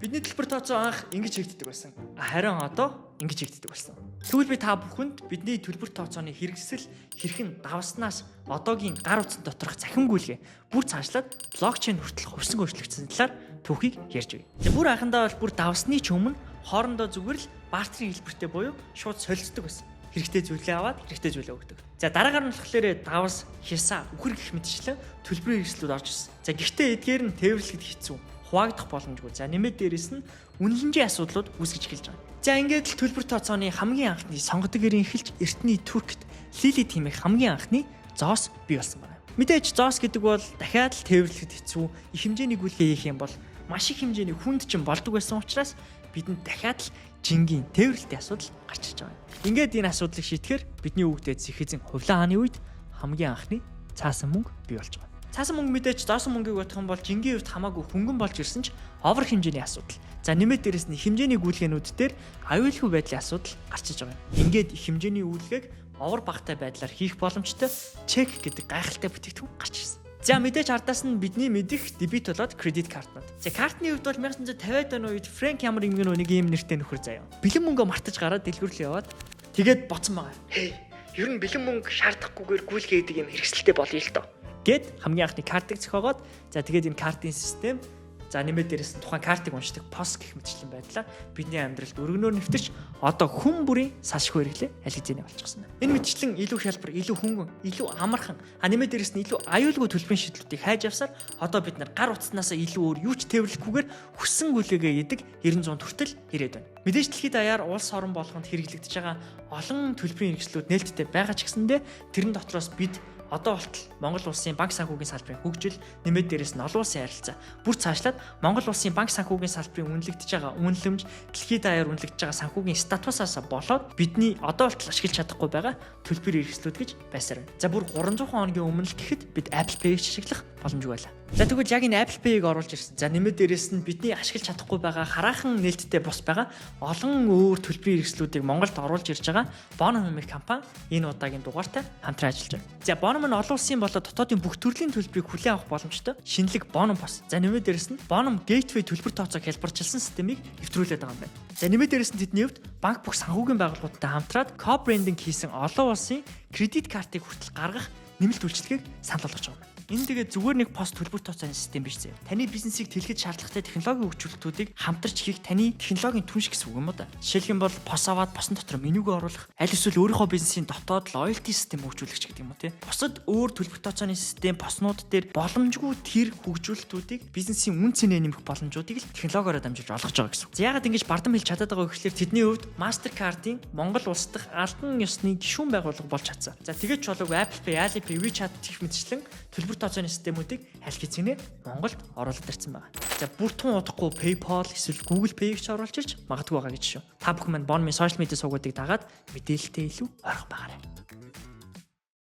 Бидний төлбөр тооцоо анх ингэж хийгддэг байсан. Харин одоо ингэж хийгддэг болсон. Тэгвэл би та бүхэнд бидний төлбөр тооцооны хэрэгсэл хэрхэн давснаас одоогийн гар утсан доторх захимгүйлгээ бүр цаашлаад блокчейн хүртэл хувьсан өөрчлөгдсөн талаар түүхийг ярьж байна. Бүр анхандаа бол бүр давсны ч өмнө хоорондоо зүгээр л бартерын хэлбэртэй буюу шууд солилцдог байсан. Хэрэгтэй зүйлээ аваад хэрэгтэй зүйлээ өгдөг. За дараагаар нь болохоор давс, хясаа, үхэр гэх мэтчлэн төлбөрийн хэрэгслүүд орж ирсэн. За гэхдээ эдгээр нь тээвэрлэхэд хэцүү, хуваагдах боломжгүй. За нэмээд дээрэс нь үнэлэмжийн асуудлууд үүсгэж эхэлж байгаа. За ингээд л төлбөр тооцооны хамгийн анхны сонгодог гэрийн эхэлж эртний Туркт Лили тимэх хамгийн анхны зоос бий болсон байна. Мэдээж зоос гэдэг бол дахиад л тээвэрлэхэд хэцүү, их хэмжээний гүйлгээ хийх юм бол маш их хэмжээний хүнд ч болдог байсан учраас бидэнд дахиад л жингийн тээвэрлэлтийн асуудал гарч ирж байгаа. Ингээд энэ асуудлыг шийдэхээр бидний өвгдээд Сэхэзэн Хувлаа хааны үед хамгийн анхны цаасан мөнгө бий болж байгаа. Цаасан мөнгө мэдээж зоосон мөнгийг бодох юм бол жингийн хувьд хамаагүй хөнгөн болж ирсэн ч овер хэмжээний асуудал. За нэмээд дээрэс нь хэмжээний гүйлгээнүүд дээр аюулгүй байдлын асуудал гарч иж байгаа юм. Ингээд их хэмжээний үйлгээг овер багтай байдлаар хийх боломжтой чек гэдэг гайхалтай бүтээгдэхүүн гарч ирсэн. За мэдээж ардаас нь бидний мэдих дебит болоод кредит картнууд. За картны хувьд бол 1950-аад оны үед Фрэнк ямар ингэн нэг ийм нэртэй нөхөр заяа. Бэлэн мөнгөө мартаж гараад дэлгүүрлээ яваад тэгээд боцсон байгаа. Ер нь бэлэн мөнгө шаардахгүйгээр гүйлгээ хийдэг юм хэрэгсэлтэй болъё л доо. Гэт хамгийн анхны картыг зохиогоод за тэгээд энэ картын систем за нэмээд дээрээс нь тухайн картыг уншдаг POS гэх мэтчлэн байдлаар бидний амьдралд өргөнөөр нэвтэрч одоо хүн бүрийн салшгүй хэрэглээ аль хэзээ болчихсон байна. Энэ мэтчлэн илүү хялбар, илүү хөнгөн, илүү амархан, нэмээд дээрээс нь илүү аюулгүй төлбөрийн шийдлүүдийг хайж авсаар одоо бид нар гар утснаасаа илүү өөр юу ч тээвэрлэхгүйгээр хүссэн гүйлгээгээ идэг 900 хүртэл ирээд байна. Мэдээж дэлхийд даяар улс орон болгонд хэрэглэгдэж байгаа олон төлбөрийн хэрэгслүүд нээлттэй байгаа ч гэсэндээ тэрэн дотроос бид одоо болтол Монгол улсын банк санхүүгийн салбарын хөгжил, нэмээд дээрээс нь олон улсын харилцаа бүр цаашлаад Монгол улсын банк санхүүгийн салбарын үнэлэгдэж байгаа үнэлэмж, дэлхийд даяар үнэлэгдэж байгаа санхүүгийн статусаас болоод бидний одоо болтол ашиглаж чадахгүй байгаа төлбөрийн хэрэгслүүд гэж байсаар байна. За бүр 300 хоногийн өмнө л гэхэд бид Apple Pay-г ашиглах боломжгүй байлаа. За тэгвэл яг энэ Apple Pay-г оруулж ирсэн. За нэмээд дээрээс нь бидний ашиглаж чадахгүй байгаа хараахан нээлттэй бус байгаа олон өөр төлбөрийн хэрэгслүүдийг Монголд оруулж ирж байгаа Bonum хэмээх компани энэ удаагийн дугаартай хамтран ажиллаж байна. За Bonum нь олон улсын болоод дотоодын бүх төрлийн төлбөрийг хүлээн авах боломжтой шинэлэг Bonum POS. За нэмээд дээрээс нь Bonum Gateway төлбөр тооцоог хэлбэрчилсэн системийг нэвтрүүлээд байгаа юм байна. За нэмээд дээрээс нь тэдний хувьд банк бүх санхүүгийн байгууллагуудтай хамтраад co-branding хийсэн олон улсын кредит картыг хүртэл гаргах нэмэлт үйлчилгээг санал болгож байгаа юм. Энэ тэгээд зүгээр нэг пост төлбөр тооцооны систем биш зэ. Таны бизнесийг тэлэхэд шаардлагатай технологийн хөгжүүлэлтүүдийг хамтарч хийх таны технологийн түнш гэсэн үг юм уу да. Жишээлх юм бол POS аваад POS-ын дотор менюг оруулах, аль эсвэл өөрийнхөө бизнесийн дотоод лоялти систем хөгжүүлэгч гэдэг юм уу те. Бусад өөр төлбөр тооцооны систем POS-нууд дээр боломжгүй тэр хөгжүүлэлтүүдийг бизнесийн үн цэнэ нэмэх боломжуудыг л технологиороо дамжуулж олгож байгаа гэсэн. За яагаад ингэж бардам хэлж чадаад байгаа вэ гэхээр тэдний хувьд MasterCard-ийн Монгол улс дахь албан ёсны гишүүн байгууллага болж чадсан. За тэгэж чулууг Apple Pay, Alipay, WeChat гэх мэтчлэн төлбөр тооцооны системүүдийг аль хэзээ Монголд оруулаад ирсэн байна. За бүр тун удахгүй PayPal эсвэл Google Pay-г ч оруулж ирж магадгүй байгаа гэж шүү. Та бүхэн маань Bonum-ын сошиал медиа сувгуудыг дагаад мэдээлэлтэй илүү ойрхон байгаарай.